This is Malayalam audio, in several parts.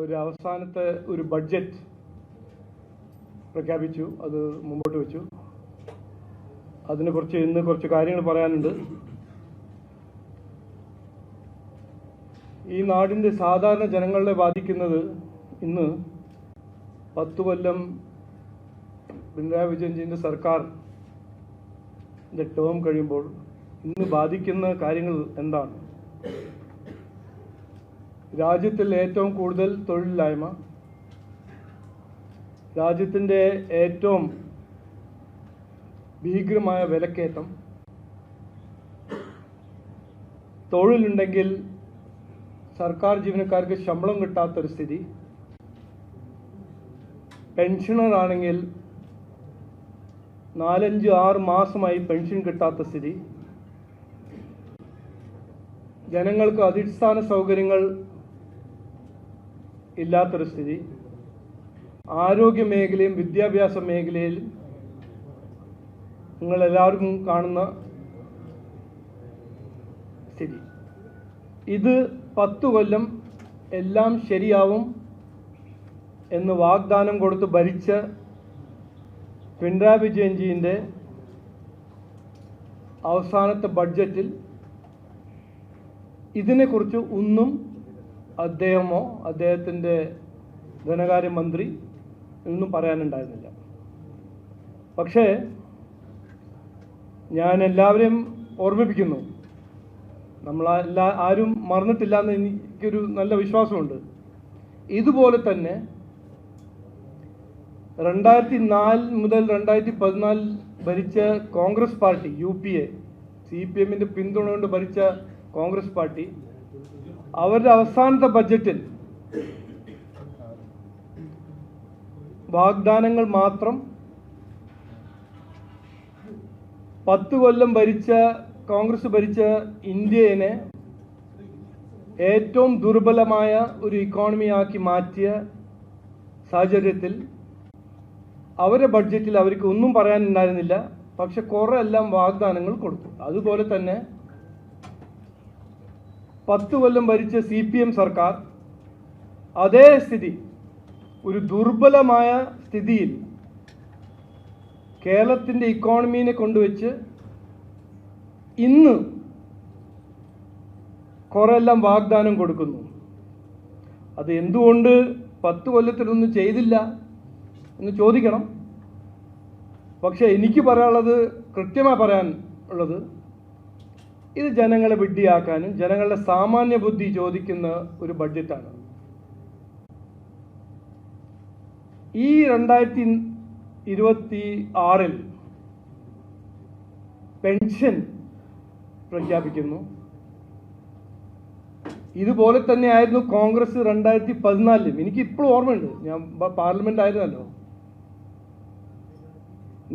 ഒരു അവസാനത്തെ ഒരു ബഡ്ജറ്റ് പ്രഖ്യാപിച്ചു, അത് മുമ്പോട്ട് വെച്ചു. അതിനെക്കുറിച്ച് ഇന്ന് കുറച്ച് കാര്യങ്ങൾ പറയാനുണ്ട്. ഈ നാടിൻ്റെ സാധാരണ ജനങ്ങളെ ബാധിക്കുന്നത് ഇന്ന് 10 കൊല്ലം പിണറായി വിജയൻ്റെ സർക്കാരിൻ്റെ ടേം കഴിയുമ്പോൾ ഇന്ന് ബാധിക്കുന്ന കാര്യങ്ങൾ എന്താണ്? രാജ്യത്തിൽ ഏറ്റവും കൂടുതൽ തൊഴിലില്ലായ്മ, രാജ്യത്തിൻ്റെ ഏറ്റവും ഭീകരമായ വിലക്കയറ്റം, തൊഴിലുണ്ടെങ്കിൽ സർക്കാർ ജീവനക്കാർക്ക് ശമ്പളം കിട്ടാത്തൊരു സ്ഥിതി, പെൻഷനറാണെങ്കിൽ 4-5-6 മാസമായി പെൻഷൻ കിട്ടാത്ത സ്ഥിതി, ജനങ്ങൾക്ക് അടിസ്ഥാന സൗകര്യങ്ങൾ ഇല്ലാത്തൊരു സ്ഥിതി, ആരോഗ്യ മേഖലയും വിദ്യാഭ്യാസ മേഖലയിലും നിങ്ങളെല്ലാവരും കാണുന്ന സ്ഥിതി. ഇത് 10 കൊല്ലം എല്ലാം ശരിയാവും എന്ന് വാഗ്ദാനം കൊടുത്ത് ഭരിച്ച പിണറായി വിജയൻജിയുടെ അവസാനത്തെ ബഡ്ജറ്റിൽ ഇതിനെക്കുറിച്ച് ഒന്നും അദ്ദേഹമോ അദ്ദേഹത്തിൻ്റെ ധനകാര്യമന്ത്രി ഒന്നും പറയാനുണ്ടായിരുന്നില്ല. പക്ഷേ ഞാൻ എല്ലാവരെയും ഓർമ്മിപ്പിക്കുന്നു, ആരും മറന്നിട്ടില്ല എന്ന് എനിക്കൊരു നല്ല വിശ്വാസമുണ്ട്. ഇതുപോലെ തന്നെ 2004 മുതൽ 2014 ഭരിച്ച കോൺഗ്രസ് പാർട്ടി, UPA CPMന്റെ പിന്തുണ കൊണ്ട് ഭരിച്ച കോൺഗ്രസ് പാർട്ടി അവരുടെ അവസാനത്തെ ബഡ്ജറ്റിൽ വാഗ്ദാനങ്ങൾ മാത്രം 10 കൊല്ലം കോൺഗ്രസ് ഭരിച്ച ഇന്ത്യയെ ഏറ്റവും ദുർബലമായ ഒരു ഇക്കോണമിയാക്കി മാറ്റിയ സാഹചര്യത്തിൽ അവരുടെ ബഡ്ജറ്റിൽ അവർക്ക് ഒന്നും പറയാനുണ്ടായിരുന്നില്ല. പക്ഷെ കുറെ എല്ലാം വാഗ്ദാനങ്ങൾ കൊടുത്തു. അതുപോലെ തന്നെ 10 കൊല്ലം ഭരിച്ച CPM സർക്കാർ അതേ സ്ഥിതി, ഒരു ദുർബലമായ സ്ഥിതിയിൽ കേരളത്തിൻ്റെ ഇക്കോണമിയെ കൊണ്ടുവച്ച് ഇന്ന് കുറെല്ലാം വാഗ്ദാനം കൊടുക്കുന്നു. അത് എന്തുകൊണ്ട് 10 കൊല്ലത്തിലൊന്നും ചെയ്തില്ല എന്ന് ചോദിക്കണം. പക്ഷെ എനിക്ക് പറയാനുള്ളത്, കൃത്യമായി പറയാനുള്ളത്, ഇത് ജനങ്ങളെ വിഡ്ഢിയാക്കാനും ജനങ്ങളുടെ സാമാന്യ ബുദ്ധി ചോദിക്കുന്ന ഒരു ബഡ്ജറ്റാണ്. ഈ 2026 പെൻഷൻ പ്രഖ്യാപിക്കുന്നു. ഇതുപോലെ തന്നെയായിരുന്നു കോൺഗ്രസ് 2014. എനിക്ക് ഇപ്പോഴും ഓർമ്മയുണ്ട്, ഞാൻ പാർലമെന്റ് ആയിരുന്നല്ലോ.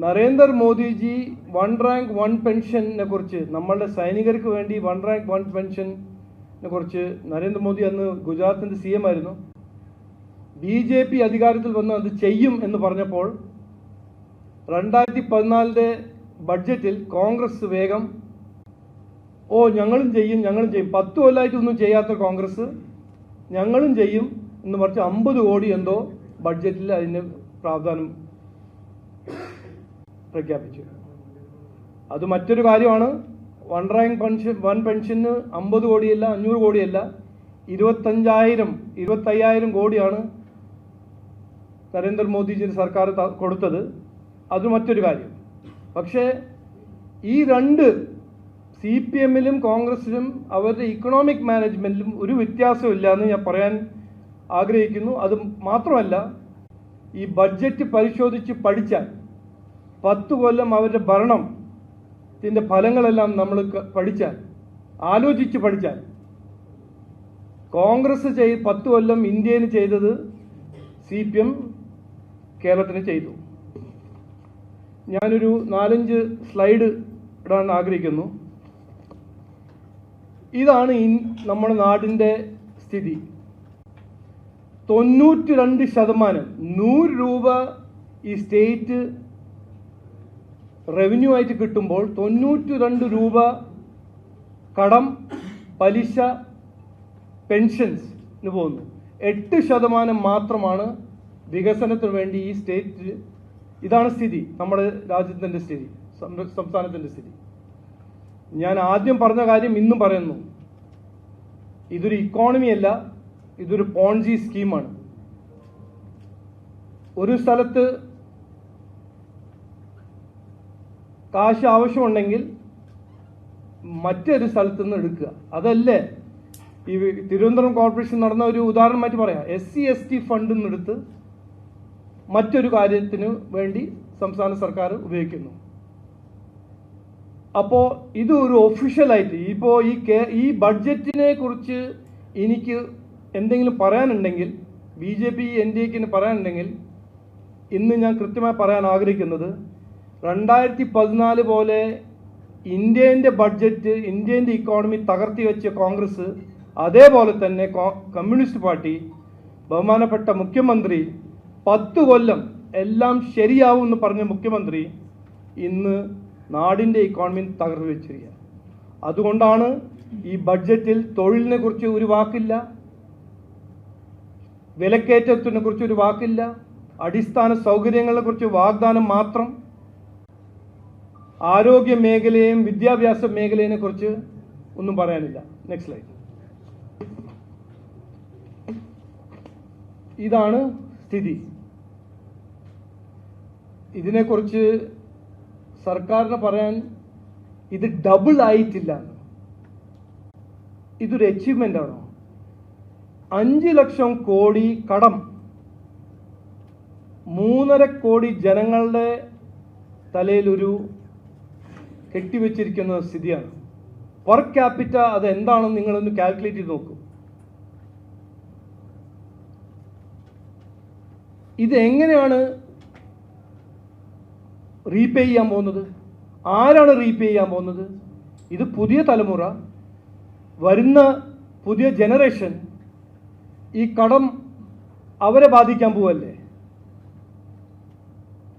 നരേന്ദ്രമോദിജി 1 റാങ്ക് 1 പെൻഷനെ കുറിച്ച്, നമ്മളുടെ സൈനികർക്ക് വേണ്ടി 1 റാങ്ക് 1 പെൻഷനെ കുറിച്ച് നരേന്ദ്രമോദി അന്ന് ഗുജറാത്തിൻ്റെ CM ആയിരുന്നു. BJP അധികാരത്തിൽ വന്ന് അത് ചെയ്യും എന്ന് പറഞ്ഞപ്പോൾ 2014 ബഡ്ജറ്റിൽ കോൺഗ്രസ് വേഗം ഞങ്ങളും ചെയ്യും 10 കൊല്ലമായിട്ടൊന്നും ചെയ്യാത്ത കോൺഗ്രസ് ഞങ്ങളും ചെയ്യും എന്ന് പറഞ്ഞ് 50 കോടി എന്തോ ബഡ്ജറ്റിൽ അതിന് പ്രാവധാനം പ്രഖ്യാപിച്ചു. അത് മറ്റൊരു കാര്യമാണ്. 1 റാങ്ക് 1 പെൻഷന് 50 കോടിയല്ല, 500 കോടിയല്ല, 25,000 കോടിയാണ് നരേന്ദ്രമോദിജിയുടെ സർക്കാർ കൊടുത്തത്. അത് മറ്റൊരു കാര്യം. പക്ഷേ ഈ രണ്ട് CPMലും കോൺഗ്രസിലും അവരുടെ ഇക്കണോമിക് മാനേജ്മെൻറ്റിലും ഒരു വ്യത്യാസമില്ല എന്ന് ഞാൻ പറയാൻ ആഗ്രഹിക്കുന്നു. അത് മാത്രമല്ല, ഈ ബഡ്ജറ്റ് പരിശോധിച്ച് പഠിച്ചാൽ 10 കൊല്ലം അവരുടെ ഭരണത്തിൻ്റെ ഫലങ്ങളെല്ലാം നമ്മൾ ആലോചിച്ച് പഠിച്ചാൽ കോൺഗ്രസ് 10 കൊല്ലം ഇന്ത്യയിൽ ചെയ്തത് CPM കേരളത്തിന് ചെയ്തു. ഞാനൊരു 4-5 സ്ലൈഡ് ഇടാൻ ആഗ്രഹിക്കുന്നു. ഇതാണ് നമ്മുടെ നാടിൻ്റെ സ്ഥിതി. 92% 100 രൂപ ഈ സ്റ്റേറ്റ് റവന്യൂ ആയിട്ട് കിട്ടുമ്പോൾ 92 രൂപ കടം, പലിശ, പെൻഷൻസിന് പോകുന്നു. 8% മാത്രമാണ് വികസനത്തിന് വേണ്ടി ഈ സ്റ്റേറ്റ്. ഇതാണ് സ്ഥിതി, നമ്മുടെ രാജ്യത്തിൻ്റെ സ്ഥിതി, സംസ്ഥാനത്തിൻ്റെ സ്ഥിതി. ഞാൻ ആദ്യം പറഞ്ഞ കാര്യം ഇന്നും പറയുന്നു, ഇതൊരു ഇക്കോണമിയല്ല, ഇതൊരു പോൺജി സ്കീമാണ്. ഒരു സ്ഥലത്ത് കാശ് ആവശ്യമുണ്ടെങ്കിൽ മറ്റൊരു സ്ഥലത്ത് നിന്ന് എടുക്കുക. അതല്ലേ ഈ തിരുവനന്തപുരം കോർപ്പറേഷൻ നടന്ന ഒരു ഉദാഹരണമായിട്ട് പറയാം. SC/ST ഫണ്ടിൽ നിന്നെടുത്ത് മറ്റൊരു കാര്യത്തിന് വേണ്ടി സംസ്ഥാന സർക്കാർ ഉപയോഗിക്കുന്നു. അപ്പോൾ ഇത് ഒരു ഒഫീഷ്യലായിട്ട് ഇപ്പോൾ ഈ ബഡ്ജറ്റിനെ കുറിച്ച് എനിക്ക് എന്തെങ്കിലും പറയാനുണ്ടെങ്കിൽ, BJP NDAക്ക് പറയാനുണ്ടെങ്കിൽ, ഇന്ന് ഞാൻ കൃത്യമായി പറയാൻ ആഗ്രഹിക്കുന്നത്, 2014 പോലെ ഇന്ത്യൻ്റെ ബഡ്ജറ്റ്, ഇന്ത്യൻ്റെ ഇക്കോണമി തകർത്തി വെച്ച കോൺഗ്രസ്, അതേപോലെ തന്നെ കമ്മ്യൂണിസ്റ്റ് പാർട്ടി, ബഹുമാനപ്പെട്ട മുഖ്യമന്ത്രി 10 കൊല്ലം എല്ലാം ശരിയാവും എന്ന് പറഞ്ഞ മുഖ്യമന്ത്രി ഇന്ന് നാടിൻ്റെ ഇക്കോണമി തകർത്തി വെച്ചിരിക്കുക. അതുകൊണ്ടാണ് ഈ ബഡ്ജറ്റിൽ തൊഴിലിനെ കുറിച്ച് ഒരു വാക്കില്ല, വിലക്കയറ്റത്തിനെ കുറിച്ച് ഒരു വാക്കില്ല, അടിസ്ഥാന സൗകര്യങ്ങളെ കുറിച്ച് വാഗ്ദാനം മാത്രം, ആരോഗ്യ മേഖലയും വിദ്യാഭ്യാസ മേഖലയെ കുറിച്ച് ഒന്നും പറയാനില്ല. Next slide. ഇതാണ് സ്ഥിതി. ഇതിനെക്കുറിച്ച് സർക്കാരിന് പറയാൻ ഇത് ഡബിൾ ആയിട്ടില്ല. ഇതൊരു അച്ചീവ്മെന്റ് ആണോ? 5 ലക്ഷം കോടി കടം 3.5 കോടി ജനങ്ങളുടെ തലയിലൊരു കെട്ടിവെച്ചിരിക്കുന്ന സ്ഥിതിയാണ്. പെർ ക്യാപിറ്റ അത് എന്താണെന്ന് നിങ്ങളൊന്ന് കാൽക്കുലേറ്റ് ചെയ്ത് നോക്കൂ. ഇത് എങ്ങനെയാണ് റീപേ ചെയ്യാൻ പോകുന്നത്? ആരാണ് റീപേ ചെയ്യാൻ പോകുന്നത്? ഇത് പുതിയ തലമുറ, വരുന്ന പുതിയ ജനറേഷൻ. ഈ കടം അവരെ ബാധിക്കാൻ പോവല്ലേ?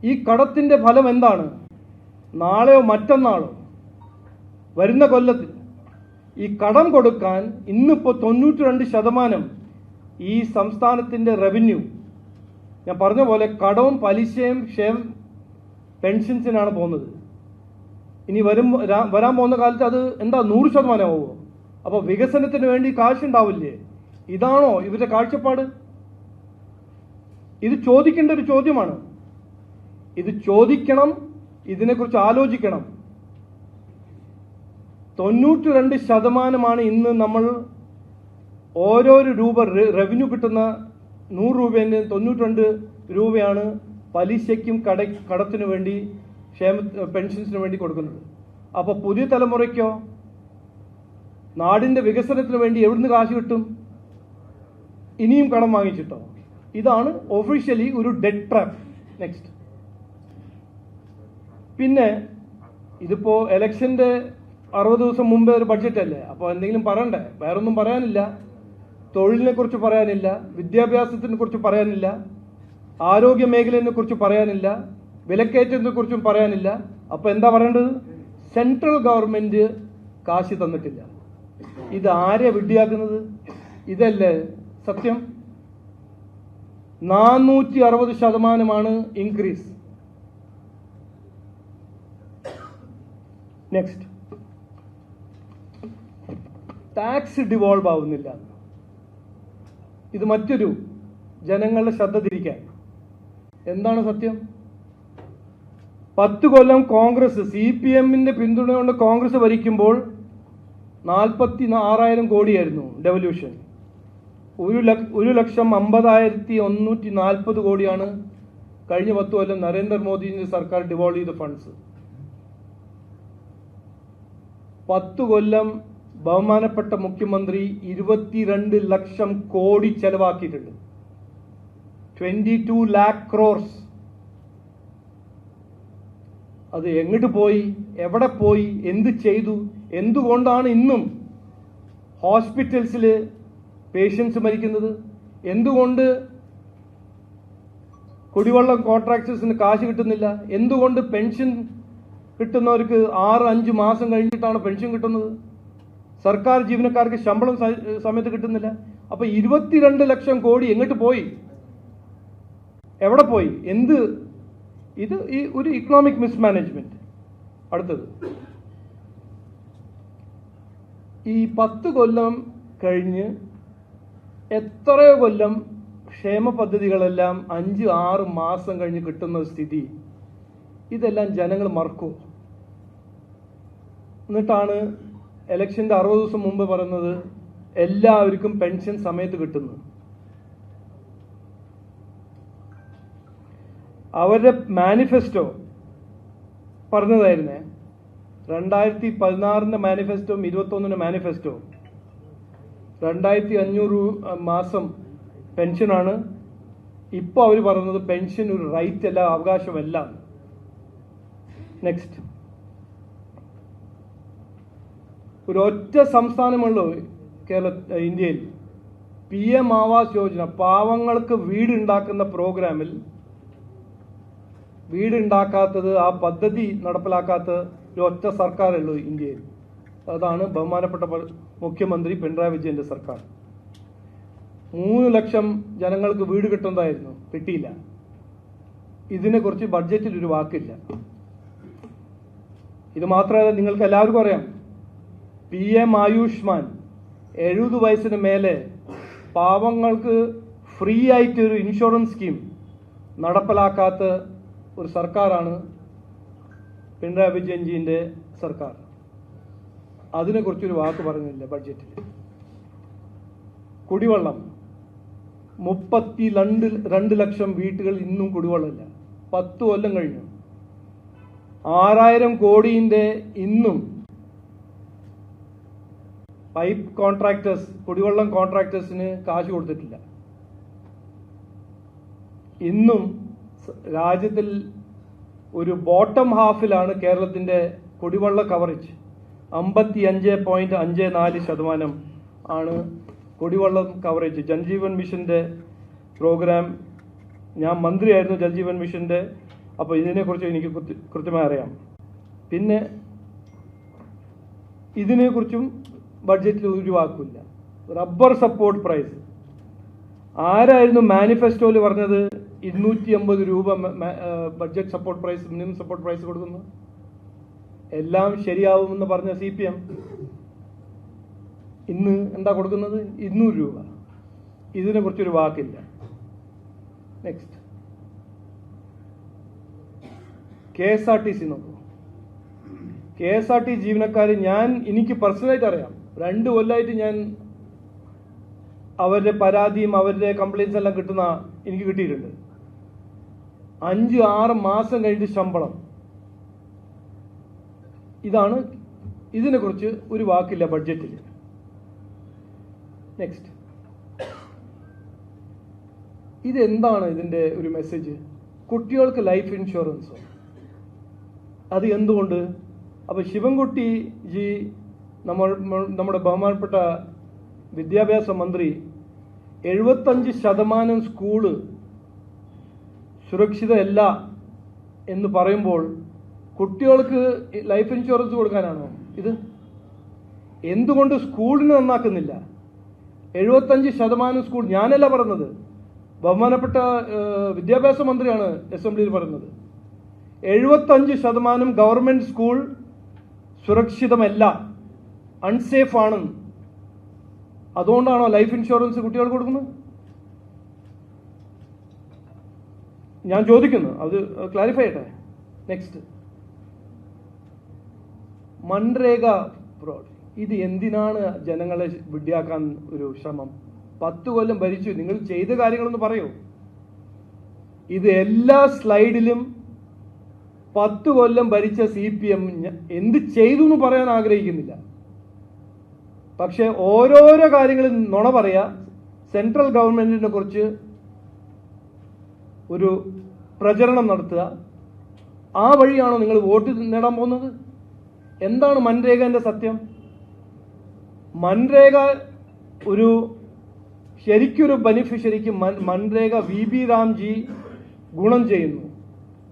ഈ കടത്തിൻ്റെ ഫലം എന്താണ്? നാളെയോ മറ്റന്നാളോ വരുന്ന കൊല്ലത്തിൽ ഈ കടം കൊടുക്കാൻ ഇന്നിപ്പോൾ 92% ഈ സംസ്ഥാനത്തിൻ്റെ റവന്യൂ, ഞാൻ പറഞ്ഞ പോലെ കടവും പലിശയും ക്ഷേമ പെൻഷൻസിനാണ് പോകുന്നത്. ഇനി വരാൻ പോകുന്ന കാലത്ത് അത് എന്താ 100% ആവുമോ? അപ്പോൾ വികസനത്തിന് വേണ്ടി കാശുണ്ടാവില്ലേ? ഇതാണോ ഇവരുടെ കാഴ്ചപ്പാട്? ഇത് ചോദിക്കേണ്ട ഒരു ചോദ്യമാണ്. ഇത് ചോദിക്കണം, ഇതിനെക്കുറിച്ച് ആലോചിക്കണം. 92% ഇന്ന് നമ്മൾ ഓരോരോ രൂപ റവന്യൂ കിട്ടുന്ന 100 രൂപേൻ്റെ 92 രൂപയാണ് പലിശയ്ക്കും കടത്തിനു വേണ്ടി പെൻഷൻസിന് വേണ്ടി കൊടുക്കുന്നത്. അപ്പോൾ പുതിയ തലമുറയ്ക്കോ നാടിൻ്റെ വികസനത്തിന് വേണ്ടി എവിടുന്ന് കാശ് കിട്ടും? ഇനിയും കടം വാങ്ങിച്ചിട്ടോ? ഇതാണ് ഒഫീഷ്യലി ഒരു ഡെറ്റ് ട്രാപ്പ്. നെക്സ്റ്റ്. പിന്നെ ഇതിപ്പോൾ ഇലക്ഷൻ്റെ 60 ദിവസം മുമ്പേ ഒരു ബഡ്ജറ്റ് അല്ലേ, അപ്പോൾ എന്തെങ്കിലും പറയണ്ടേ? വേറൊന്നും പറയാനില്ല. തൊഴിലിനെ കുറിച്ച് പറയാനില്ല, വിദ്യാഭ്യാസത്തിനെ കുറിച്ച് പറയാനില്ല, ആരോഗ്യ മേഖലയെ കുറിച്ച് പറയാനില്ല, വിലക്കയറ്റത്തെ കുറിച്ചും പറയാനില്ല. അപ്പോൾ എന്താ പറയേണ്ടത്? സെൻട്രൽ ഗവൺമെൻറ് കാശ് തന്നിട്ടില്ല. ഇത് ആരെ വിഡ്ഢിയാക്കുന്നത്? ഇതല്ലേ സത്യം? 460% ഇൻക്രീസ്. നെക്സ്റ്റ്. ടാക്സ് ഡിവോൾവ് ആവുന്നില്ല. ഇത് മറ്റൊരു ജനങ്ങളുടെ ശ്രദ്ധ തിരിക്കാൻ. എന്താണ് സത്യം? 10 കൊല്ലം കോൺഗ്രസ്, CPMന്റെ പിന്തുണ കൊണ്ട് കോൺഗ്രസ് ഭരിക്കുമ്പോൾ 46,000 കോടിയായിരുന്നു ഡെവല്യൂഷൻ. 1,50,140 കോടിയാണ് കഴിഞ്ഞ 10 കൊല്ലം നരേന്ദ്രമോദിന്റെ സർക്കാർ ഡിവോൾവ് ചെയ്ത ഫണ്ട്സ്. 10 കൊല്ലം ബഹുമാനപ്പെട്ട മുഖ്യമന്ത്രി 22 ലക്ഷം കോടി ചെലവാക്കിയിട്ടുണ്ട്. 22 lakh crores. അത് എങ്ങോട്ട് പോയി? എവിടെ പോയി? എന്ത് ചെയ്തു? എന്തുകൊണ്ടാണ് ഇന്നും ഹോസ്പിറ്റൽസിൽ പേഷ്യൻസ് മരിക്കുന്നത്? എന്തുകൊണ്ട് കുടിവെള്ളം കോൺട്രാക്ടേഴ്സിന് കാശ് കിട്ടുന്നില്ല? എന്തുകൊണ്ട് പെൻഷൻ കിട്ടുന്നവർക്ക് 6-5 മാസം കഴിഞ്ഞിട്ടാണ് പെൻഷൻ കിട്ടുന്നത്? സർക്കാർ ജീവനക്കാർക്ക് ശമ്പളം സമയത്ത് കിട്ടുന്നില്ല. അപ്പോൾ 22 ലക്ഷം കോടി എങ്ങോട്ട് പോയി? എവിടെ പോയി? എന്ത്? ഇത് ഒരു ഇക്കണോമിക് മിസ്മാനേജ്മെന്റ്. അടുത്തത്, ഈ 10 കൊല്ലം കഴിഞ്ഞ് എത്രയോ കൊല്ലം ക്ഷേമ പദ്ധതികളെല്ലാം 5-6 മാസം കഴിഞ്ഞ് കിട്ടുന്ന സ്ഥിതി, ഇതെല്ലാം ജനങ്ങൾ മറക്കുമോ? എന്നിട്ടാണ് ഇലക്ഷൻ്റെ 60 ദിവസം മുമ്പ് പറയുന്നത് എല്ലാവർക്കും പെൻഷൻ സമയത്ത് കിട്ടുന്നു. അവരുടെ മാനിഫെസ്റ്റോ പറഞ്ഞതായിരുന്നേ, 2016 മാനിഫെസ്റ്റോ 21 മാനിഫെസ്റ്റോ 2500 മാസം പെൻഷനാണ്. ഇപ്പോൾ അവർ പറയുന്നത് പെൻഷൻ ഒരു റൈറ്റ് അല്ല, അവകാശമല്ല. നെക്സ്റ്റ്, ഒരൊറ്റ സംസ്ഥാനമുള്ളൂ ഇന്ത്യയിൽ PM ആവാസ് യോജന, പാവങ്ങൾക്ക് വീടുണ്ടാക്കുന്ന പ്രോഗ്രാമിൽ വീടുണ്ടാക്കാത്തത്, ആ പദ്ധതി നടപ്പിലാക്കാത്ത ഒറ്റ സർക്കാരേ ഉള്ളൂ ഇന്ത്യയിൽ. അതാണ് ബഹുമാനപ്പെട്ട മുഖ്യമന്ത്രി പിണറായി വിജയന്റെ സർക്കാർ. 3 ലക്ഷം ജനങ്ങൾക്ക് വീട് കിട്ടുന്നതായിരുന്നു, കിട്ടിയില്ല. ഇതിനെക്കുറിച്ച് ബഡ്ജറ്റിൽ ഒരു വാക്കില്ല. ഇത് മാത്രമല്ല, നിങ്ങൾക്ക് എല്ലാവർക്കും അറിയാം, PM ആയുഷ്മാൻ 70 വയസ്സിന് മേലെ പാവങ്ങൾക്ക് ഫ്രീ ആയിട്ട് ഒരു ഇൻഷുറൻസ് സ്കീം നടപ്പിലാക്കാത്ത ഒരു സർക്കാരാണ് പിണറായി വിജയൻജിന്റെ സർക്കാർ. അതിനെക്കുറിച്ചൊരു വാക്ക് പറഞ്ഞില്ല ബഡ്ജറ്റിൽ. കുടിവെള്ളം, 32 ലക്ഷം വീട്ടുകൾ ഇന്നും കുടിവെള്ളമില്ല. 10 കൊല്ലം കഴിഞ്ഞു. 6000 കോടിയുടെ ഇന്നും പൈപ്പ് കോൺട്രാക്ടേഴ്സ്, കുടിവെള്ളം കോൺട്രാക്ടേഴ്സിന് കാശ് കൊടുത്തിട്ടില്ല. ഇന്നും രാജ്യത്തിൽ ഒരു ബോട്ടം ഹാഫിലാണ് കേരളത്തിന്റെ കുടിവെള്ള കവറേജ്. 55.54% ആണ് കുടിവെള്ളം കവറേജ്. ജൽജീവൻ മിഷന്റെ പ്രോഗ്രാം, ഞാൻ മന്ത്രിയായിരുന്നു ജൽജീവൻ മിഷന്റെ, അപ്പോൾ ഇതിനെക്കുറിച്ച് എനിക്ക് കൃത്യമായി അറിയാം. പിന്നെ ഇതിനെക്കുറിച്ചും ബഡ്ജറ്റിൽ ഒരു വാക്കില്ല. റബ്ബർ സപ്പോർട്ട് പ്രൈസ്, ആരായിരുന്നു മാനിഫെസ്റ്റോയിൽ പറഞ്ഞത് 250 രൂപ budget support price, minimum support price കൊടുക്കുന്നു? എല്ലാം ശരിയാവുമെന്ന് പറഞ്ഞ CPM ഇന്ന് എന്താ കൊടുക്കുന്നത്? 200 രൂപ. ഇതിനെക്കുറിച്ചൊരു വാക്കില്ല. നെക്സ്റ്റ്, KSRTC നോക്കൂ. KSRTC ജീവനക്കാർ, എനിക്ക് പേഴ്സണലായിട്ട് അറിയാം. 2 കൊല്ലമായിട്ട് ഞാൻ അവരുടെ പരാതിയും അവരുടെ കംപ്ലയിൻസ് എല്ലാം എനിക്ക് കിട്ടിയിട്ടുണ്ട്. 5-6 മാസം കഴിഞ്ഞിട്ട് ശമ്പളം. ഇതിനെക്കുറിച്ച് ഒരു വാക്കില്ല ബഡ്ജറ്റിൽ. നെക്സ്റ്റ്, ഇതെന്താണ് ഇതിന്റെ ഒരു മെസ്സേജ്? കുട്ടികൾക്ക് ലൈഫ് ഇൻഷുറൻസോ? അത് എന്തുകൊണ്ട്? അപ്പൊ ശിവൻകുട്ടി ജി, നമ്മുടെ ബഹുമാനപ്പെട്ട വിദ്യാഭ്യാസ മന്ത്രി, 75% സ്കൂള് സുരക്ഷിതമല്ല എന്ന് പറയുമ്പോൾ കുട്ടികൾക്ക് ലൈഫ് ഇൻഷുറൻസ് കൊടുക്കാനാണോ ഇത്? എന്തുകൊണ്ട് സ്കൂളിന് നന്നാക്കുന്നില്ല? 75% സ്കൂൾ, ഞാനല്ല പറഞ്ഞത്, ബഹുമാനപ്പെട്ട വിദ്യാഭ്യാസ മന്ത്രിയാണ് അസംബ്ലിയിൽ പറയുന്നത്. 75% ഗവൺമെന്റ് സ്കൂൾ സുരക്ഷിതമല്ല, അൺസേഫ് ആണ്. അതുകൊണ്ടാണോ ലൈഫ് ഇൻഷുറൻസ് കുട്ടികൾക്ക് കൊടുക്കുന്നത്? ഞാൻ ചോദിക്കുന്നു, അത് ക്ലാരിഫൈ ചെയ്യട്ടെ. Next, MNREGA fraud. ഇത് എന്തിനാണ് ജനങ്ങളെ വിഡ്ഢിയാക്കാൻ ഒരു ശ്രമം? 10 കൊല്ലം ഭരിച്ചു, നിങ്ങൾ ചെയ്ത കാര്യങ്ങളൊന്ന് പറയൂ. ഇത് എല്ലാ സ്ലൈഡിലും 10 കൊല്ലം ഭരിച്ച CPM എന്ത് ചെയ്തു എന്ന് പറയാൻ ആഗ്രഹിക്കുന്നില്ല. പക്ഷെ ഓരോരോ കാര്യങ്ങളിൽ നുണ പറയാ, സെൻട്രൽ ഗവൺമെന്റിനെ കുറിച്ച് ഒരു പ്രചരണം നടത്തുക. ആ വഴിയാണോ നിങ്ങൾ വോട്ട് നേടാൻ പോകുന്നത്? എന്താണ് മൻരേഗന്റെ സത്യം? മൻരേഗ ശരിക്കൊരു ബെനിഫിഷ്യറിക്ക് മൻരേഗ VB രാംജി ഗുണം ചെയ്യുന്നു.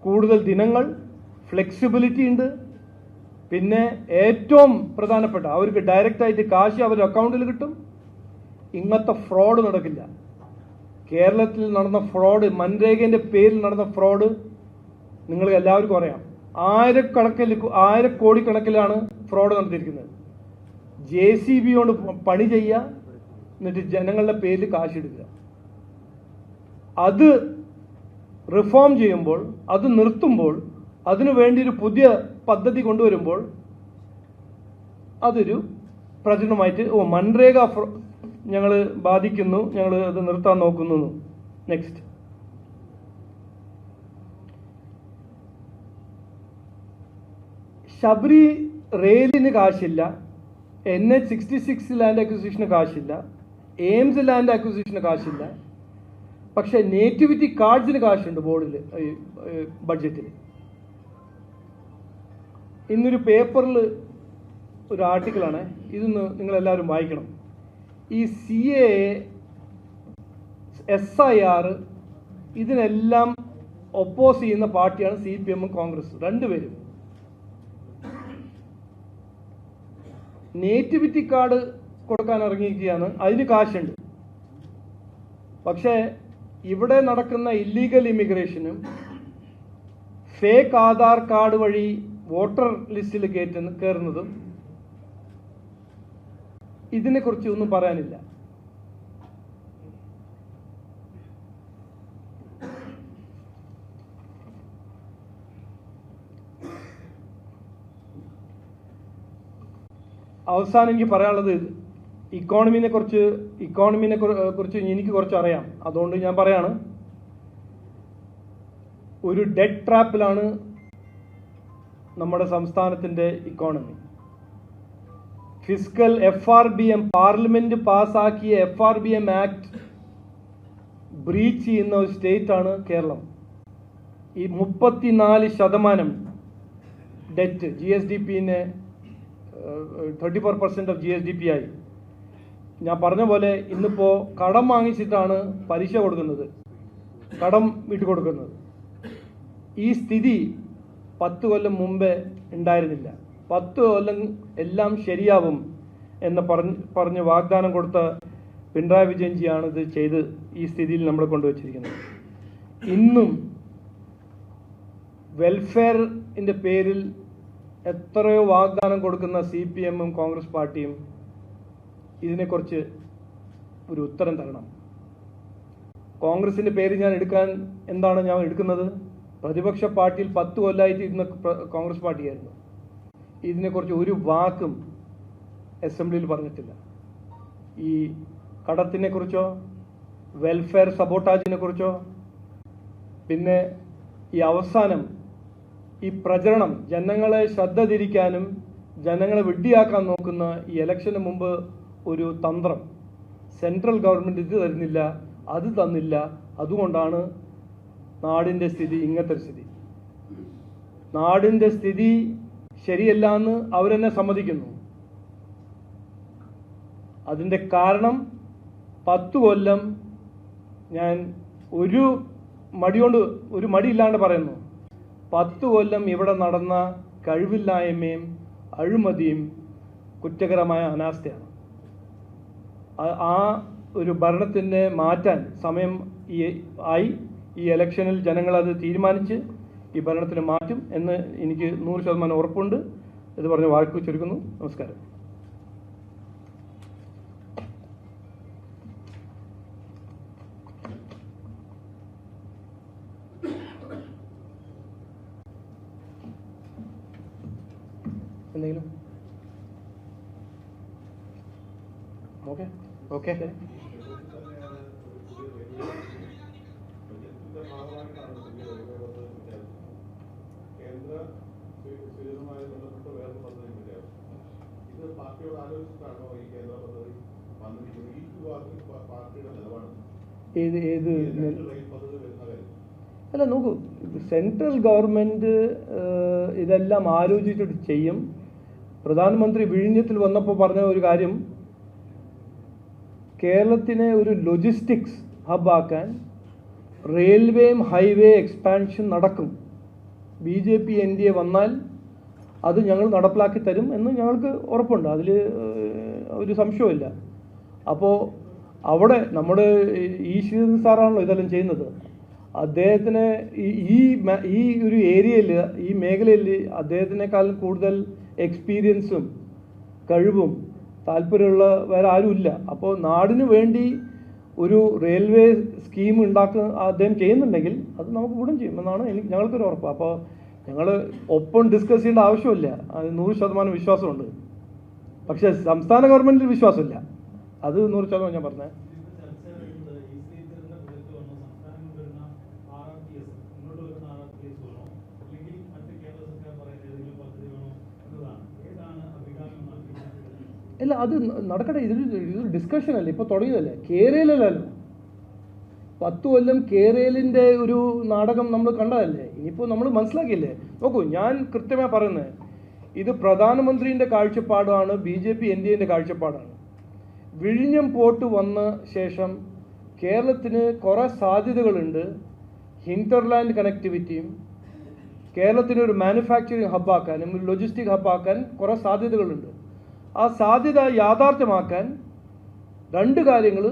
കൂടുതൽ ദിനങ്ങൾ, ഫ്ലെക്സിബിലിറ്റി ഉണ്ട്. പിന്നെ ഏറ്റവും പ്രധാനപ്പെട്ട, അവർക്ക് ഡയറക്റ്റ് ആയിട്ട് കാശ് അവരുടെ അക്കൗണ്ടിൽ കിട്ടും. ഇങ്ങനത്തെ ഫ്രോഡ് നടക്കില്ല. കേരളത്തിൽ നടന്ന ഫ്രോഡ്, മൻരേഗയുടെ പേരിൽ നടന്ന ഫ്രോഡ് നിങ്ങൾ എല്ലാവർക്കും അറിയാം. ആയിരക്കോടിക്കണക്കിലാണ് ഫ്രോഡ് നടത്തിയിരിക്കുന്നത്. JCB കൊണ്ട് പണി ചെയ്യുക, എന്നിട്ട് ജനങ്ങളുടെ പേരിൽ കാശെടുക്കുക. അത് റിഫോം ചെയ്യുമ്പോൾ, അത് നിർത്തുമ്പോൾ, അതിനു വേണ്ടി ഒരു പുതിയ പദ്ധതി കൊണ്ടുവരുമ്പോൾ അതൊരു പ്രചരണമായിട്ട് മൻരേഗ ഞങ്ങൾ ബാധിക്കുന്നു, ഞങ്ങൾ അത് നിർത്താൻ നോക്കുന്നു. നെക്സ്റ്റ്, ശബരി റെയിലിന് കാശില്ല, NH-66 ലാൻഡ് അക്വിസിഷന് കാശില്ല, എയിംസ് ലാൻഡ് അക്വിസിഷന് കാശില്ല. പക്ഷെ നേറ്റിവിറ്റി കാർഡ്സിന് കാശുണ്ട് ബോർഡിൽ, ബഡ്ജറ്റിൽ. ഇന്നൊരു പേപ്പറിൽ ഒരു ആർട്ടിക്കിളാണ്, ഇതൊന്ന് നിങ്ങളെല്ലാവരും വായിക്കണം. ഈ CAA, SIR ഇതിനെല്ലാം ഒപ്പോസ് ചെയ്യുന്ന പാർട്ടിയാണ് CPM കോൺഗ്രസ് രണ്ടുപേരും. നേറ്റിവിറ്റി കാർഡ് കൊടുക്കാൻ ഇറങ്ങിയിരിക്കുകയാണ്, അതിന് കാശുണ്ട്. പക്ഷേ ഇവിടെ നടക്കുന്ന ഇല്ലീഗൽ ഇമിഗ്രേഷനും ഫേക്ക് ആധാർ കാർഡ് വഴി വോട്ടർ ലിസ്റ്റിൽ കയറുന്നതും ഇതിനെക്കുറിച്ച് ഒന്നും പറയാനില്ല. അവസാനം എനിക്ക് പറയാനുള്ളത്, ഇക്കോണമിനെ കുറിച്ച് എനിക്ക് കുറച്ച് അറിയാം, അതുകൊണ്ട് ഞാൻ പറയാണ്. ഒരു ഡെറ്റ് ട്രാപ്പിലാണ് നമ്മുടെ സംസ്ഥാനത്തിൻ്റെ ഇക്കോണമി. ഫിസ്ക്കൽ FRBM, പാർലമെന്റ് പാസ്സാക്കിയ FRBM ആക്ട് ബ്രീച്ച് ചെയ്യുന്ന ഒരു സ്റ്റേറ്റ് ആണ് കേരളം. ഈ 34% ഡെറ്റ് GSDPനെ 34% ഓഫ് GSDP ആയി. ഞാൻ പറഞ്ഞ പോലെ ഇന്നിപ്പോൾ കടം വാങ്ങിച്ചിട്ടാണ് പലിശ കൊടുക്കുന്നത്, കടം വിട്ടുകൊടുക്കുന്നത്. ഈ സ്ഥിതി 10 കൊല്ലം മുമ്പേ ഉണ്ടായിരുന്നില്ല. 10 കൊല്ലം എല്ലാം ശരിയാവും എന്ന് പറഞ്ഞ് വാഗ്ദാനം കൊടുത്ത പിണറായി വിജയൻജിയാണ് ഇത് ചെയ്ത് ഈ സ്ഥിതിയിൽ നമ്മളെ കൊണ്ടുവച്ചിരിക്കുന്നത്. ഇന്നും വെൽഫെയറിൻ്റെ പേരിൽ എത്രയോ വാഗ്ദാനം കൊടുക്കുന്ന CPM-ഉം കോൺഗ്രസ് പാർട്ടിയും ഇതിനെക്കുറിച്ച് ഒരു ഉത്തരം തരണം. കോൺഗ്രസിൻ്റെ പേര് ഞാൻ എന്താണ് ഞാൻ എടുക്കുന്നത്? പ്രതിപക്ഷ പാർട്ടിയിൽ 10 കൊല്ലമായിട്ട് ഇരുന്ന കോൺഗ്രസ് പാർട്ടിയായിരുന്നു. ഇതിനെക്കുറിച്ച് ഒരു വാക്കും അസംബ്ലിയിൽ പറഞ്ഞിട്ടില്ല. ഈ കടത്തിനെ കുറിച്ചോ വെൽഫെയർ സബോട്ടാജിനെ കുറിച്ചോ, പിന്നെ ഈ അവസാനം ഈ പ്രചരണം, ജനങ്ങളെ ശ്രദ്ധ തിരിക്കാനും ജനങ്ങളെ വിഡ്ഢിയാക്കാൻ നോക്കുന്ന ഈ ഇലക്ഷന് മുമ്പ് ഒരു തന്ത്രം, സെൻട്രൽ ഗവൺമെൻറ് ഇത് തരുന്നില്ല, അത് തന്നില്ല, അതുകൊണ്ടാണ് നാടിൻ്റെ സ്ഥിതി ഇങ്ങനത്തെ ഒരു സ്ഥിതി. നാടിൻ്റെ സ്ഥിതി ശരിയല്ല എന്ന് അവരെന്നെ സമ്മതിക്കുന്നു. അതിൻ്റെ കാരണം 10 കൊല്ലം ഞാൻ ഒരു മടിയില്ലാണ്ട് പറയുന്നു, 10 കൊല്ലം ഇവിടെ നടന്ന കഴിവില്ലായ്മയും അഴിമതിയും കുറ്റകരമായ അനാസ്ഥയാണ്. ആ ഒരു ഭരണത്തിനെ മാറ്റാൻ സമയം ഈ ഇലക്ഷനിൽ ജനങ്ങളത് തീരുമാനിച്ച് ഈ ഭരണത്തിന് മാറ്റും എന്ന് എനിക്ക് 100% ഉറപ്പുണ്ട്. ഇത് പറഞ്ഞ് വാക്ക് ചുരുക്കുന്നു. നമസ്കാരം. എന്തെങ്കിലും ഓക്കെ ഓക്കെ അല്ല, നോക്കൂ, സെൻട്രൽ ഗവൺമെൻറ് ഇതെല്ലാം ആലോചിച്ചിട്ട് ചെയ്യും. പ്രധാനമന്ത്രി വിഴിഞ്ഞത്തിൽ വന്നപ്പോൾ പറഞ്ഞ ഒരു കാര്യം, കേരളത്തിനെ ഒരു ലോജിസ്റ്റിക്സ് ഹബ്ബാക്കാൻ റെയിൽവേയും ഹൈവേ എക്സ്പാൻഷൻ നടക്കും. BJP NDA വന്നാൽ അത് ഞങ്ങൾ നടപ്പിലാക്കി തരും എന്ന് ഞങ്ങൾക്ക് ഉറപ്പുണ്ട്, അതിൽ ഒരു സംശയമില്ല. അപ്പോൾ അവിടെ നമ്മുടെ ഈ ശ്രീധരൻ സാറാണല്ലോ ഇതെല്ലാം ചെയ്യുന്നത്. അദ്ദേഹത്തിന് ഈ ഒരു ഏരിയയിൽ, ഈ മേഖലയിൽ അദ്ദേഹത്തിനേക്കാളും കൂടുതൽ എക്സ്പീരിയൻസും കഴിവും താല്പര്യമുള്ള വേറെ ആരുമില്ല. അപ്പോൾ നാടിന് വേണ്ടി ഒരു റെയിൽവേ സ്കീം അദ്ദേഹം ചെയ്യുന്നുണ്ടെങ്കിൽ അത് നമുക്ക് ഗുണം ചെയ്യുമെന്നാണ് ഞങ്ങൾക്കൊരു ഉറപ്പ്. അപ്പോൾ ഞങ്ങൾ ഒപ്പം ഡിസ്കസ് ചെയ്യേണ്ട ആവശ്യമില്ല, അത് 100% വിശ്വാസമുണ്ട്. പക്ഷേ സംസ്ഥാന ഗവൺമെൻറ്റിൽ വിശ്വാസമില്ല, അത് 100% ഞാൻ പറഞ്ഞത്. ഇല്ല, അത് നടക്കട്ടെ. ഇതൊരു ഡിസ്കഷൻ അല്ലേ, ഇപ്പോൾ തുടങ്ങിയതല്ലേ. കേരളയിലല്ലോ 10 കൊല്ലം കേരളിൻ്റെ ഒരു നാടകം നമ്മൾ കണ്ടതല്ലേ. ഇനിയിപ്പോൾ നമ്മൾ മനസ്സിലാക്കിയില്ലേ. നോക്കൂ, ഞാൻ കൃത്യമായി പറയുന്നത്, ഇത് പ്രധാനമന്ത്രിൻ്റെ കാഴ്ചപ്പാടാണ്, BJP NDAൻ്റെ കാഴ്ചപ്പാടാണ്. വിഴിഞ്ഞം പോർട്ട് വന്ന ശേഷം കേരളത്തിന് കുറേ സാധ്യതകളുണ്ട്. ഹിന്റർലാൻഡ് കണക്ടിവിറ്റിയും കേരളത്തിന് ഒരു മാനുഫാക്ചറിങ് ഹബ്ബാക്കാനും ഒരു ലോജിസ്റ്റിക് ഹബ്ബാക്കാൻ കുറേ സാധ്യതകളുണ്ട്. ആ സാധ്യത യാഥാർത്ഥ്യമാക്കാൻ 2 കാര്യങ്ങൾ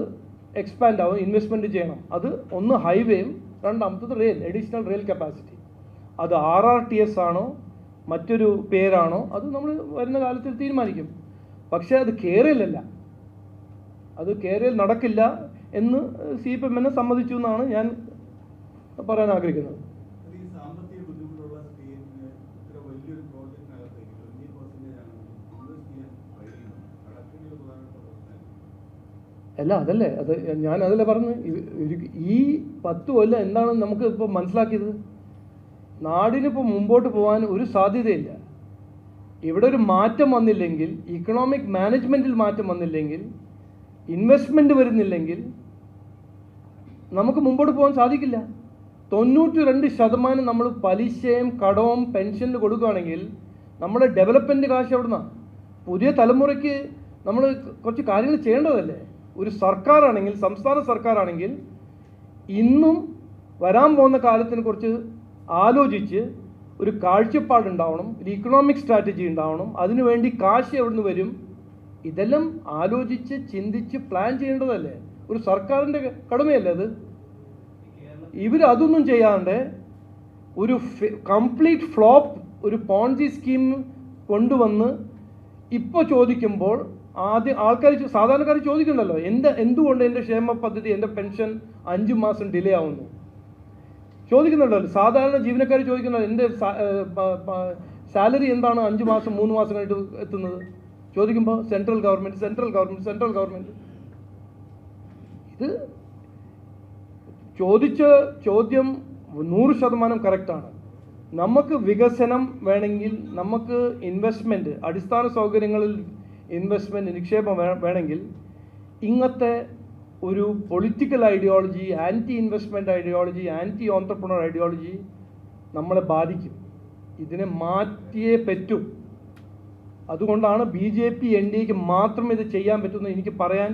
എക്സ്പാൻഡ് ആവും, ഇൻവെസ്റ്റ്മെൻറ്റ് ചെയ്യണം. അത് ഒന്ന് ഹൈവേയും, രണ്ടാമത്തത് റെയിൽ, അഡീഷണൽ റെയിൽ കപ്പാസിറ്റി. അത് RRTS ആണോ മറ്റൊരു പേരാണോ അത് നമ്മൾ വരുന്ന കാലത്തിൽ തീരുമാനിക്കും. പക്ഷേ അത് കേരളയിലല്ല, അത് കേരളയിൽ നടക്കില്ല എന്ന് CPM സമ്മതിച്ചു എന്നാണ് ഞാൻ പറയാൻ ആഗ്രഹിക്കുന്നത്. അല്ല, അതല്ലേ, അത് ഞാൻ അതല്ലേ പറഞ്ഞു. ഈ 10 കൊല്ലം എന്താണ് നമുക്ക് ഇപ്പോൾ മനസ്സിലാക്കിയത്? നാടിനിപ്പോൾ മുമ്പോട്ട് പോകാൻ ഒരു സാധ്യതയില്ല. ഇവിടെ ഒരു മാറ്റം വന്നില്ലെങ്കിൽ, ഇക്കണോമിക് മാനേജ്മെൻറ്റിൽ മാറ്റം വന്നില്ലെങ്കിൽ, ഇൻവെസ്റ്റ്മെൻറ്റ് വരുന്നില്ലെങ്കിൽ നമുക്ക് മുമ്പോട്ട് പോകാൻ സാധിക്കില്ല. 92% നമ്മൾ പലിശയും കടവും പെൻഷന് കൊടുക്കുകയാണെങ്കിൽ നമ്മുടെ ഡെവലപ്മെൻറ്റ് കാശ് എവിടുന്നാണ്? പുതിയ തലമുറയ്ക്ക് നമ്മൾ കുറച്ച് കാര്യങ്ങൾ ചെയ്യേണ്ടതല്ലേ. ഒരു സർക്കാരാണെങ്കിൽ, സംസ്ഥാന സർക്കാരാണെങ്കിൽ ഇന്നും വരാൻ പോകുന്ന കാലത്തിനെ കുറിച്ച് ആലോചിച്ച് ഒരു കാഴ്ചപ്പാടുണ്ടാവണം, ഒരു ഇക്കണോമിക് സ്ട്രാറ്റജി ഉണ്ടാവണം. അതിനുവേണ്ടി കാശ് എവിടുന്ന് വരും, ഇതെല്ലാം ആലോചിച്ച് ചിന്തിച്ച് പ്ലാൻ ചെയ്യേണ്ടതല്ലേ. ഒരു സർക്കാരിൻ്റെ കടമയല്ലേ അത്. ഇവരതൊന്നും ചെയ്യാണ്ട് ഒരു കംപ്ലീറ്റ് ഫ്ലോപ്പ് ഒരു പോൺസി സ്കീം കൊണ്ടുവന്ന് ഇപ്പോൾ ചോദിക്കുമ്പോൾ ആൾക്കാർ, സാധാരണക്കാർ ചോദിക്കുന്നുണ്ടല്ലോ, എന്തുകൊണ്ട് എൻ്റെ ക്ഷേമ പദ്ധതി, എൻ്റെ പെൻഷൻ 5 മാസം ഡിലേ ആവുന്നു ചോദിക്കുന്നുണ്ടല്ലോ. സാധാരണ ജീവനക്കാർ ചോദിക്കുന്നുണ്ടല്ലോ, എൻ്റെ സാലറി എന്താണ് 5 മാസം 3 മാസം കഴിഞ്ഞിട്ട് എത്തുന്നത് ചോദിക്കുമ്പോൾ സെൻട്രൽ ഗവൺമെൻറ്. ഇത് ചോദിച്ച ചോദ്യം 100% കറക്റ്റാണ്. നമുക്ക് വികസനം വേണമെങ്കിൽ, നമുക്ക് ഇൻവെസ്റ്റ്മെൻറ്റ്, അടിസ്ഥാന സൗകര്യങ്ങളിൽ ഇൻവെസ്റ്റ്മെൻറ്റ്, നിക്ഷേപം വേണമെങ്കിൽ ഇങ്ങനത്തെ ഒരു political ideology, anti investment ideology, anti entrepreneur ideology നമ്മളെ ബാധിക്കും. ഇതിനെ മാറ്റിയേ പറ്റൂ. അതുകൊണ്ടാണ് BJP NDAക്ക് മാത്രം ഇത് ചെയ്യാൻ പറ്റുമെന്ന് എനിക്ക് പറയാൻ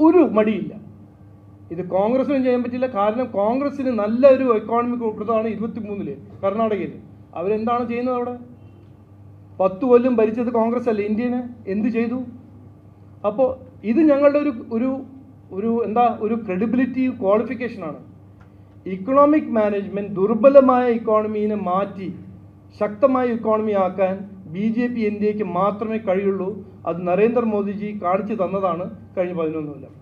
ഒരു മടിയില്ല. ഇത് കോൺഗ്രസിനും ചെയ്യാൻ പറ്റില്ല. കാരണം കോൺഗ്രസ്സിന് നല്ലൊരു എക്കോണമിക് കൊടുത്തതാണ് 23-ല് കർണാടകയിൽ. അവരെന്താണ് ചെയ്യുന്നത് അവിടെ? 10 കൊല്ലം ഭരിച്ചത് കോൺഗ്രസ് അല്ലേ ഇന്ത്യനെ? എന്ത് ചെയ്തു? അപ്പോൾ ഇത് ഞങ്ങളുടെ ഒരു ക്രെഡിബിലിറ്റി ക്വാളിഫിക്കേഷനാണ്. ഇക്കണോമിക് മാനേജ്മെൻറ്റ് ദുർബലമായ ഇക്കോണമീനെ മാറ്റി ശക്തമായ ഇക്കോണമി ആക്കാൻ BJP NDAക്ക് മാത്രമേ കഴിയുള്ളൂ. അത് നരേന്ദ്രമോദിജി കാണിച്ചു തന്നതാണ് കഴിഞ്ഞ 11 കൊല്ലം.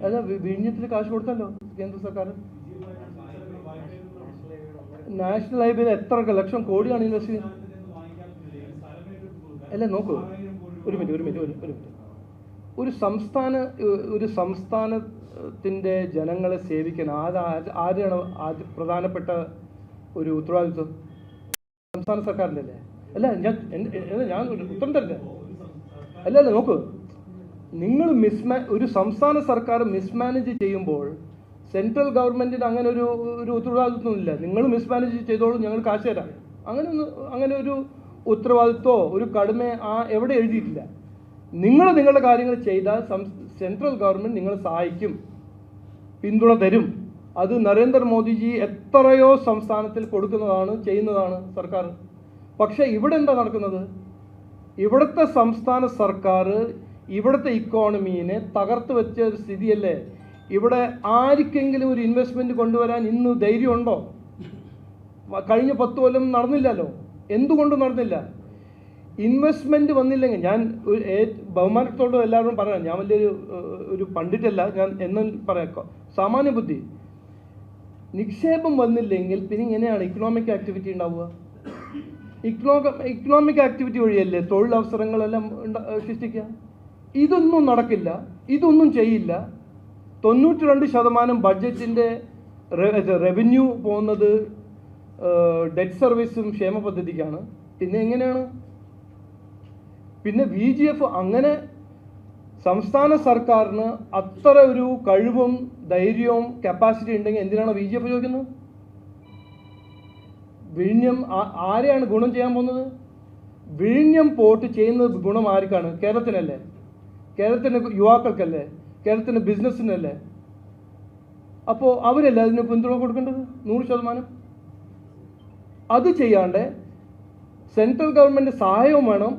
അല്ല, വിഴിഞ്ഞത്തിൽ കാശ് കൊടുത്തല്ലോ കേന്ദ്ര സർക്കാർ. നാഷണൽ ഹൈവേയിൽ എത്ര ലക്ഷം കോടിയാണ് ഇൻവെസ്റ്റ് ചെയ്യുന്നത്? അല്ല, നോക്കൂ, ഒരു മിനിറ്റ്. ഒരു സംസ്ഥാനത്തിൻ്റെ ജനങ്ങളെ സേവിക്കാൻ ആരാണ് പ്രധാനപ്പെട്ട ഒരു ഉത്തരവാദിത്വം? സംസ്ഥാന സർക്കാരിൻ്റെ അല്ലേ? അല്ല, ഞാൻ ഉത്തരം തരട്ടെ. അല്ല, നോക്കൂ, നിങ്ങൾ ഒരു സംസ്ഥാന സർക്കാർ മിസ്മാനേജ് ചെയ്യുമ്പോൾ സെൻട്രൽ ഗവൺമെൻറ്റിന് അങ്ങനെ ഒരു ഉത്തരവാദിത്വമില്ല. നിങ്ങൾ മിസ്മാനേജ് ചെയ്തോളൂ, ഞങ്ങൾ കാശ് തരാം. അങ്ങനെ ഒരു ഉത്തരവാദിത്വമോ ഒരു കടമ എവിടെ എഴുതിയിട്ടില്ല. നിങ്ങൾ നിങ്ങളുടെ കാര്യങ്ങൾ ചെയ്താൽ സെൻട്രൽ ഗവൺമെൻറ് നിങ്ങളെ സഹായിക്കും, പിന്തുണ തരും. അത് നരേന്ദ്രമോദിജി എത്രയോ സംസ്ഥാനത്തിൽ ചെയ്യുന്നതാണ് സർക്കാർ. പക്ഷേ ഇവിടെ എന്താ നടക്കുന്നത്? ഇവിടുത്തെ സംസ്ഥാന സർക്കാർ ഇവിടുത്തെ ഇക്കോണമീനെ തകർത്ത് വെച്ച ഒരു സ്ഥിതിയല്ലേ. ഇവിടെ ആർക്കെങ്കിലും ഒരു ഇൻവെസ്റ്റ്മെൻറ്റ് കൊണ്ടുവരാൻ ഇന്ന് ധൈര്യമുണ്ടോ? കഴിഞ്ഞ 10 കൊല്ലം നടന്നില്ലല്ലോ. എന്തുകൊണ്ട് നടന്നില്ല? ഇൻവെസ്റ്റ്മെൻറ്റ് വന്നില്ലെങ്കിൽ, ഞാൻ ബഹുമാനത്തോട് എല്ലാവരും പറയാം, ഞാൻ വലിയൊരു പണ്ഡിറ്റല്ല, ഞാൻ എന്നും പറയാം, സാമാന്യ ബുദ്ധി. നിക്ഷേപം വന്നില്ലെങ്കിൽ പിന്നെ ഇങ്ങനെയാണ് ഇക്കണോമിക് ആക്ടിവിറ്റി ഉണ്ടാവുക. ഇക്കണോമിക് ആക്ടിവിറ്റി വഴിയല്ലേ തൊഴിലവസരങ്ങളെല്ലാം സൃഷ്ടിക്കുക. ഇതൊന്നും നടക്കില്ല, ഇതൊന്നും ചെയ്യില്ല. 92% ബഡ്ജറ്റിൻ്റെ റവന്യൂ പോകുന്നത് ഡെറ്റ് സർവീസും ക്ഷേമ പദ്ധതിക്കാണ്. പിന്നെ എങ്ങനെയാണ്? പിന്നെ VGF അങ്ങനെ സംസ്ഥാന സർക്കാരിന് അത്ര ഒരു കഴിവും ധൈര്യവും കപ്പാസിറ്റി ഉണ്ടെങ്കിൽ എന്തിനാണ് VGF ചോദിക്കുന്നത്? വിഴിഞ്ഞം ആരെയാണ് ഗുണം ചെയ്യാൻ പോകുന്നത്? വിഴിഞ്ഞം പോർട്ട് ചെയ്യുന്നത് ഗുണം ആർക്കാണ്? കേരളത്തിനല്ലേ? കേരളത്തിൻ്റെ യുവാക്കൾക്കല്ലേ? കേരളത്തിൻ്റെ ബിസിനസ്സിനല്ലേ? അപ്പോൾ അവരല്ലേ അതിന് പിന്തുണ കൊടുക്കേണ്ടത് 100%. അത് ചെയ്യാണ്ട് സെൻട്രൽ ഗവൺമെൻറ് സഹായവും വേണം.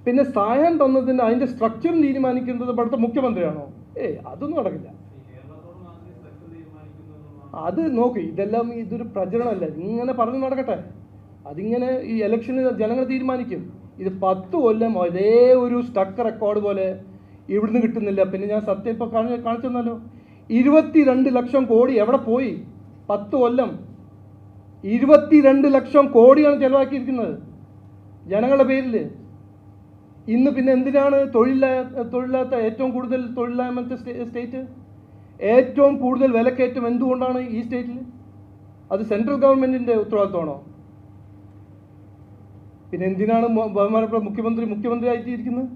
പിന്നെ സഹായം തന്നതിന് അതിൻ്റെ സ്ട്രക്ചറും തീരുമാനിക്കുന്നത് ഇവിടുത്തെ മുഖ്യമന്ത്രിയാണോ? അതൊന്നും നടക്കില്ല. അത് നോക്ക്, ഇതൊരു പ്രചരണമല്ല, ഇങ്ങനെ പറഞ്ഞു നടക്കട്ടെ. അതിങ്ങനെ ഈ ഇലക്ഷന് ജനങ്ങൾ തീരുമാനിക്കും. ഇത് 10 കൊല്ലം ഒരേ ഒരു സ്റ്റക്ക് റെക്കോർഡ് പോലെ ഇവിടുന്ന് കിട്ടുന്നില്ല. പിന്നെ ഞാൻ സത്യം ഇപ്പോൾ കാണിച്ചു തന്നല്ലോ. 22 ലക്ഷം കോടി എവിടെ പോയി? 10 കൊല്ലം 22 ലക്ഷം കോടിയാണ് ചിലവാക്കിയിരിക്കുന്നത് ജനങ്ങളുടെ പേരിൽ. ഇന്ന് പിന്നെ എന്തിനാണ് തൊഴിലില്ലാത്ത ഏറ്റവും കൂടുതൽ തൊഴിലില്ലായ്മത്തെ സ്റ്റേറ്റ്? ഏറ്റവും കൂടുതൽ വിലക്കയറ്റം എന്തുകൊണ്ടാണ് ഈ സ്റ്റേറ്റിൽ? അത് സെൻട്രൽ ഗവൺമെൻറ്റിൻ്റെ ഉത്തരവാദിത്വമാണോ? പിന്നെ എന്തിനാണ് ബഹുമാനപ്പെട്ട മുഖ്യമന്ത്രി ആയിട്ടിരിക്കുന്നത്?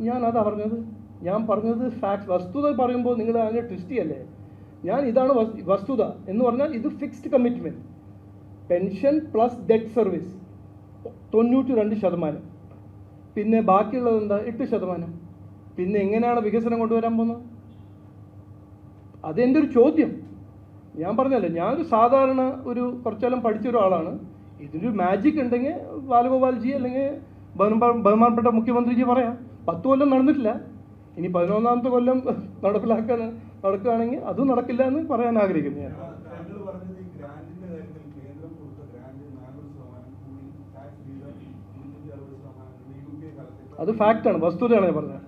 ഞാനതാ പറഞ്ഞത്. ഞാൻ പറഞ്ഞത് ഫാക്ട്, വസ്തുത പറയുമ്പോൾ നിങ്ങൾ അതിനെ ട്വിസ്റ്റ് ചെയ്യല്ലേ. ഇതാണ് വസ്തുത എന്ന് പറഞ്ഞാൽ ഇത് fixed commitment. Pension plus debt service 92%. പിന്നെ ബാക്കിയുള്ളത് എന്താ? 8%. പിന്നെ എങ്ങനെയാണ് വികസനം കൊണ്ടുവരാൻ പോകുന്നത്? അതെൻ്റെ ഒരു ചോദ്യം. ഞാൻ പറഞ്ഞല്ലോ, ഞാനൊരു സാധാരണ കുറച്ചെല്ലാം പഠിച്ച ഒരാളാണ്. ഇതിലൊരു മാജിക് ഉണ്ടെങ്കിൽ ബാലഗോപാൽജി അല്ലെങ്കിൽ ബഹുമാനപ്പെട്ട മുഖ്യമന്ത്രിജി പറയാം. 10 കൊല്ലം നടന്നിട്ടില്ല, ഇനി 11ാമത്തെ കൊല്ലം നടക്കുകയാണെങ്കിൽ അതും നടക്കില്ല എന്ന് പറയാൻ ആഗ്രഹിക്കുന്നു ഞാൻ. അത് ഫാക്റ്റാണ്, വസ്തുതയാണ് ഞാൻ പറഞ്ഞത്.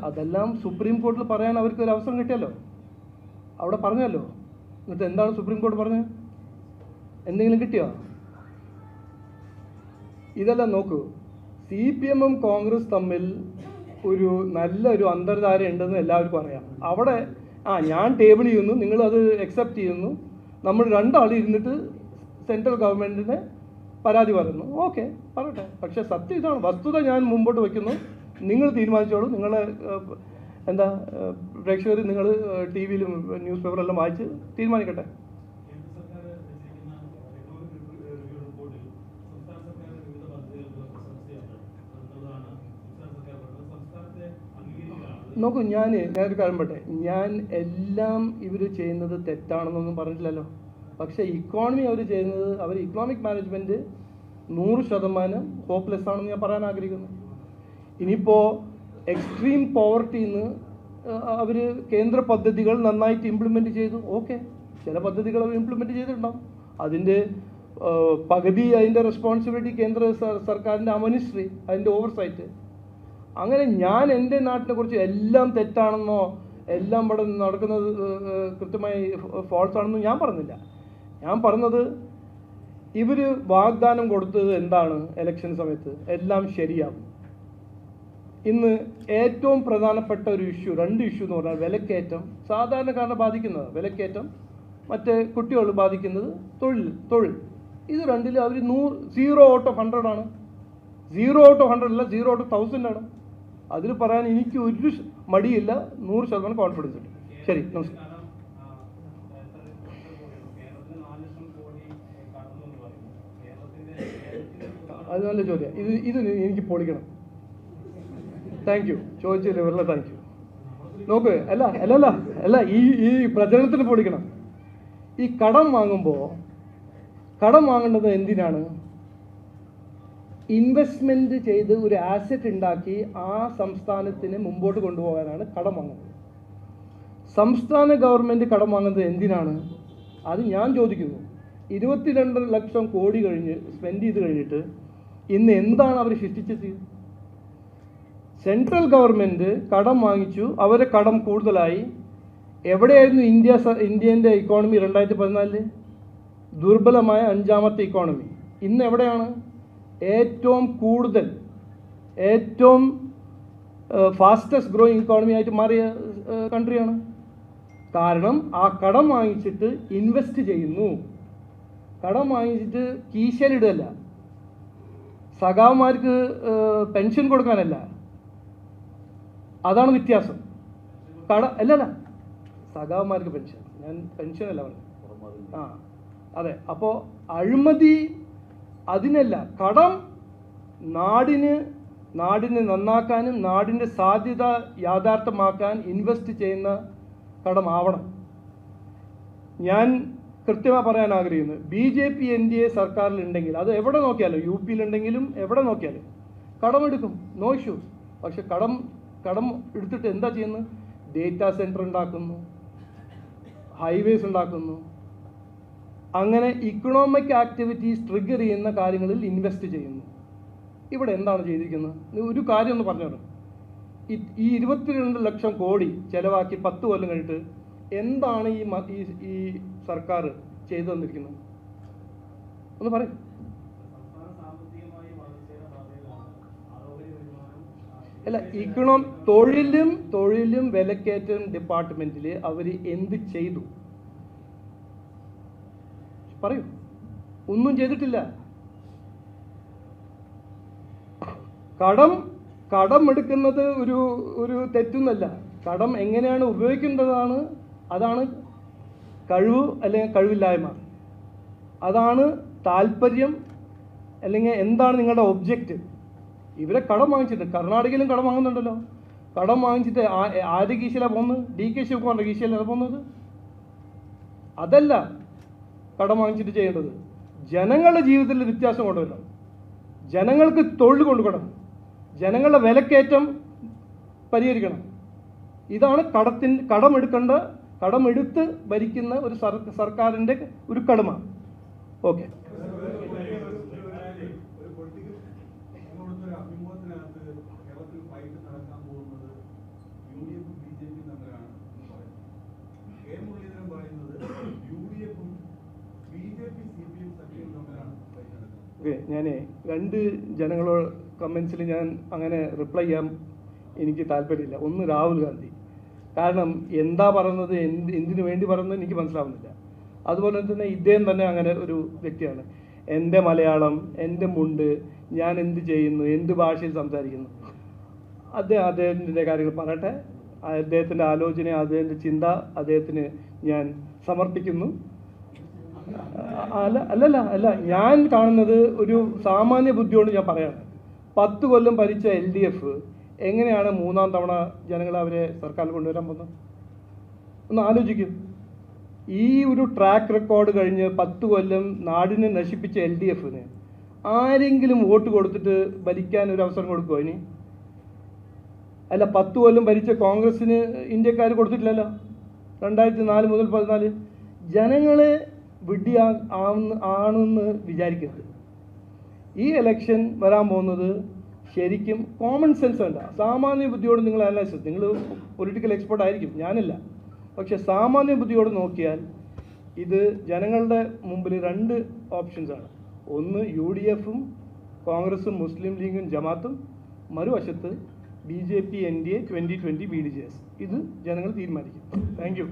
അതെല്ലാം സുപ്രീം കോടതിയിൽ പറയാൻ അവർക്ക് ഒരു അവസരം കിട്ടിയല്ലോ, അവിടെ പറഞ്ഞല്ലോ. എന്നിട്ട് എന്താണ് സുപ്രീം കോടതി പറഞ്ഞത്? എന്തെങ്കിലും കിട്ടിയോ? ഇതെല്ലാം നോക്കൂ. CPM-ഉം കോൺഗ്രസ് തമ്മിൽ നല്ലൊരു അന്തർധാര ഉണ്ടെന്ന് എല്ലാവർക്കും അറിയാം. അവിടെ ഞാൻ ടേബിൾ ചെയ്യുന്നു, നിങ്ങളത് അക്സെപ്റ്റ് ചെയ്യുന്നു, നമ്മൾ 2 ആൾ ഇരുന്നിട്ട് സെൻട്രൽ ഗവൺമെൻറ്റിന് പരാതി പറയുന്നു. ഓക്കെ, പറയട്ടെ. പക്ഷേ സത്യം ഇതാണ്, വസ്തുത ഞാൻ മുമ്പോട്ട് വയ്ക്കുന്നു. നിങ്ങൾ തീരുമാനിച്ചോളൂ. നിങ്ങളെ പ്രേക്ഷകർ നിങ്ങൾ TV-യിലും ന്യൂസ് പേപ്പറെല്ലാം വായിച്ച് തീരുമാനിക്കട്ടെ. നോക്കൂ, ഞാനൊരു കാര്യം പറയട്ടെ. ഞാൻ എല്ലാം ഇവർ ചെയ്യുന്നത് തെറ്റാണെന്നൊന്നും പറഞ്ഞിട്ടില്ലല്ലോ. പക്ഷേ ഇക്കോണമി അവർ ചെയ്യുന്നത്, അവർ ഇക്കണോമിക് മാനേജ്മെൻറ്റ് 100% ഹോപ്പ്ലെസ് ആണെന്ന് ഞാൻ പറയാൻ ആഗ്രഹിക്കുന്നു. ഇനിയിപ്പോൾ എക്സ്ട്രീം പോവർട്ടിന്ന് അവർ കേന്ദ്ര പദ്ധതികൾ നന്നായിട്ട് ഇംപ്ലിമെൻറ്റ് ചെയ്തു. ഓക്കെ, ചില പദ്ധതികൾ അവർ ഇംപ്ലിമെൻറ്റ് ചെയ്തിട്ടുണ്ടാവും. അതിൻ്റെ പകുതി അതിൻ്റെ റെസ്പോൺസിബിലിറ്റി കേന്ദ്ര സർക്കാരിൻ്റെ മിനിസ്ട്രി, അതിൻ്റെ ഓവർസൈറ്റ്. അങ്ങനെ ഞാൻ എൻ്റെ നാട്ടിനെ കുറിച്ച് എല്ലാം തെറ്റാണെന്നോ എല്ലാം ഇവിടെ നടക്കുന്നത് കൃത്യമായി ഫോൾസ് ആണെന്നോ ഞാൻ പറഞ്ഞില്ല. ഞാൻ പറഞ്ഞത് ഇവർ വാഗ്ദാനം കൊടുത്തത് എന്താണ്? ഇലക്ഷൻ സമയത്ത് എല്ലാം ശരിയാകും, ഇന്ന് ഏറ്റവും പ്രധാനപ്പെട്ട ഒരു ഇഷ്യൂ, രണ്ട് ഇഷ്യൂ എന്ന് പറഞ്ഞാൽ വിലക്കയറ്റം, സാധാരണക്കാരനെ ബാധിക്കുന്നത് വിലക്കയറ്റം, മറ്റേ കുട്ടികൾ ബാധിക്കുന്നത് തൊഴിൽ. ഇത് രണ്ടിലും അവർ 0 out of 100 ആണ്. 0 out of 100 അല്ല, 0 out of 1000 ആണ്. അതിൽ പറയാൻ എനിക്ക് ഒരു മടിയില്ല, 100% കോൺഫിഡൻസ് ഉണ്ട്. ശരി, നമസ്കാരം. അത് നല്ല ചോദ്യം. ഇത് എനിക്ക് പൊളിക്കണം. താങ്ക് യു, ചോദിച്ചതിൽ വല്ല താങ്ക് യു. നോക്ക്, അല്ല ഈ പ്രചരണത്തിന് പൊളിക്കണം. ഈ കടം വാങ്ങേണ്ടത് എന്തിനാണ്? ഇൻവെസ്റ്റ്മെൻറ്റ് ചെയ്ത് ഒരു ആസറ്റ് ഉണ്ടാക്കി ആ സംസ്ഥാനത്തിന് മുമ്പോട്ട് കൊണ്ടുപോകാനാണ് കടം വാങ്ങുന്നത്. സംസ്ഥാന ഗവൺമെൻറ് കടം വാങ്ങുന്നത് എന്തിനാണ്? അത് ഞാൻ ചോദിക്കുന്നു. 22 ലക്ഷം കോടി സ്പെൻഡ് ചെയ്ത് കഴിഞ്ഞിട്ട് ഇന്ന് എന്താണ് അവർ സൃഷ്ടിച്ചത്? സെൻട്രൽ ഗവൺമെൻറ് കടം വാങ്ങിച്ചു, അവരെ കടം കൂടുതലായി. എവിടെയായിരുന്നു ഇന്ത്യൻ്റെ ഇക്കോണമി 2014? ദുർബലമായ 5ാമത്തെ ഇക്കോണമി. ഇന്ന് എവിടെയാണ്? ഏറ്റവും ഫാസ്റ്റസ്റ്റ് ഗ്രോയിങ് ഇക്കോണമി ആയിട്ട് മാറിയ കൺട്രിയാണ്. കാരണം ആ കടം വാങ്ങിച്ചിട്ട് ഇൻവെസ്റ്റ് ചെയ്യുന്നു. കടം വാങ്ങിച്ചിട്ട് കീശയിലിടല്ല, സഖാവന്മാർക്ക് പെൻഷൻ കൊടുക്കാനല്ല. അതാണ് വ്യത്യാസം. അല്ലല്ല, സഖാവന്മാർക്ക് പെൻഷൻ, ഞാൻ പെൻഷനല്ല പറഞ്ഞത്. അതെ. അപ്പോൾ അഴിമതി അതിനല്ല, കടം നാടിനെ നന്നാക്കാനും നാടിൻ്റെ സാധ്യത യാഥാർത്ഥ്യമാക്കാൻ ഇൻവെസ്റ്റ് ചെയ്യുന്ന കടമാവണം. ഞാൻ കൃത്യമായി പറയാൻ ആഗ്രഹിക്കുന്നു, BJP NDA സർക്കാരിലുണ്ടെങ്കിൽ, അത് എവിടെ നോക്കിയാലും, UP യിലുണ്ടെങ്കിലും എവിടെ നോക്കിയാലും കടമെടുക്കും, നോ ഇഷ്യൂസ്. പക്ഷെ കടം എടുത്തിട്ട് എന്താ ചെയ്യുന്നത്? ഡേറ്റാ സെൻറ്റർ ഉണ്ടാക്കുന്നു, ഹൈവേസ് ഉണ്ടാക്കുന്നു, അങ്ങനെ ഇക്കണോമിക് ആക്ടിവിറ്റീസ് ട്രിഗർ ചെയ്യുന്ന കാര്യങ്ങളിൽ ഇൻവെസ്റ്റ് ചെയ്യുന്നു. ഇവിടെ എന്താണ് ചെയ്തിരിക്കുന്നത്? ഒരു കാര്യം ഒന്ന് പറഞ്ഞു. ഈ 22 ലക്ഷം കോടി ചിലവാക്കി 10 കൊല്ലം കഴിഞ്ഞിട്ട് എന്താണ് ഈ സർക്കാർ ചെയ്തു തന്നിരിക്കുന്നത്? ഒന്ന് പറയും. അല്ല, തൊഴിലും വിലക്കയറ്റം ഡിപ്പാർട്ട്മെന്റിൽ അവർ എന്ത് ചെയ്തു? പറയൂ. ഒന്നും ചെയ്തിട്ടില്ല. കടം എടുക്കുന്നത് ഒരു തെറ്റൊന്നല്ല. കടം എങ്ങനെയാണ് ഉപയോഗിക്കേണ്ടതാണ്, അതാണ് കഴിവ് അല്ലെങ്കിൽ കഴിവില്ലായ്മ. അതാണ് താല്പര്യം, അല്ലെങ്കിൽ എന്താണ് നിങ്ങളുടെ ഒബ്ജക്റ്റ്. ഇവരെ കടം വാങ്ങിച്ചിട്ട്, കർണാടകയിലും കടം വാങ്ങുന്നുണ്ടല്ലോ. കടം വാങ്ങിച്ചിട്ട് ആരുടെ കീശയിലാണ് പോകുന്നത്? DK ശിവകുമാറിൻ്റെ കീശയിലാണ് പോകുന്നത്. അതല്ല കടം വാങ്ങിച്ചിട്ട് ചെയ്യേണ്ടത്. ജനങ്ങളുടെ ജീവിതത്തിൽ വ്യത്യാസം കൊണ്ടുവരണം, ജനങ്ങൾക്ക് തൊഴിൽ കൊണ്ടുവരണം, ജനങ്ങളുടെ വിലക്കയറ്റം പരിഹരിക്കണം. ഇതാണ് കടമെടുത്ത് ഭരിക്കുന്ന ഒരു സർക്കാരിൻ്റെ ഒരു കടമ. ഓക്കെ. ഞാൻ രണ്ട് ജനങ്ങളോട് കമൻസിൽ ഞാൻ അങ്ങനെ റിപ്ലൈ ചെയ്യാൻ എനിക്ക് താല്പര്യമില്ല. ഒന്ന് രാഹുൽ ഗാന്ധി, കാരണം എന്താ പറയുന്നത്, എന്തിനു വേണ്ടി പറയുന്നത് എനിക്ക് മനസ്സിലാവുന്നില്ല. അതുപോലെ തന്നെ ഇദ്ദേഹം തന്നെ അങ്ങനെ ഒരു വ്യക്തിയാണ്. എൻ്റെ മലയാളം, എൻ്റെ മുണ്ട്, ഞാൻ എന്ത് ചെയ്യുന്നു, എന്ത് ഭാഷയിൽ സംസാരിക്കുന്നു, അദ്ദേഹത്തിൻ്റെ കാര്യങ്ങൾ പറയട്ടെ. അദ്ദേഹത്തിൻ്റെ ആലോചന, അദ്ദേഹത്തിൻ്റെ ചിന്ത അദ്ദേഹത്തിന് ഞാൻ സമർപ്പിക്കുന്നു. അല്ല ഞാൻ കാണുന്നത് ഒരു സാമാന്യ ബുദ്ധിയോട് ഞാൻ പറയാണ്. 10 കൊല്ലം ഭരിച്ച LDF എങ്ങനെയാണ് 3ാം തവണ ജനങ്ങൾ അവരെ സർക്കാരിൽ കൊണ്ടുവരാൻ പോകുന്നത്? ഒന്ന് ആലോചിക്കും. ഈ ഒരു ട്രാക്ക് റെക്കോർഡ് കഴിഞ്ഞ് 10 കൊല്ലം നാടിനെ നശിപ്പിച്ച LDFന് ആരെങ്കിലും വോട്ട് കൊടുത്തിട്ട് ഭരിക്കാൻ ഒരു അവസരം കൊടുക്കുമോ ഇനി? അല്ല, 10 കൊല്ലം ഭരിച്ച കോൺഗ്രസ്സിന് ഇന്ത്യക്കാർ കൊടുത്തിട്ടില്ലല്ലോ. 2004 മുതൽ 14 ജനങ്ങളെ ആണെന്ന് വിചാരിക്കരുത്. ഈ ഇലക്ഷൻ വരാൻ പോകുന്നത് ശരിക്കും കോമൺ സെൻസ് വേണ്ട, സാമാന്യ ബുദ്ധിയോട് നിങ്ങൾ അനലൈസ്. നിങ്ങൾ പൊളിറ്റിക്കൽ എക്സ്പേർട്ട് ആയിരിക്കും, ഞാനില്ല. പക്ഷെ സാമാന്യ ബുദ്ധിയോട് നോക്കിയാൽ ഇത് ജനങ്ങളുടെ മുമ്പിൽ 2 ഓപ്ഷൻസാണ്. ഒന്ന് UDF-ഉം കോൺഗ്രസും മുസ്ലിം ലീഗും ജമാത്തും, മറുവശത്ത് BJP NDA 2020 BDJS. ഇത് ജനങ്ങൾ തീരുമാനിക്കും. Thank you.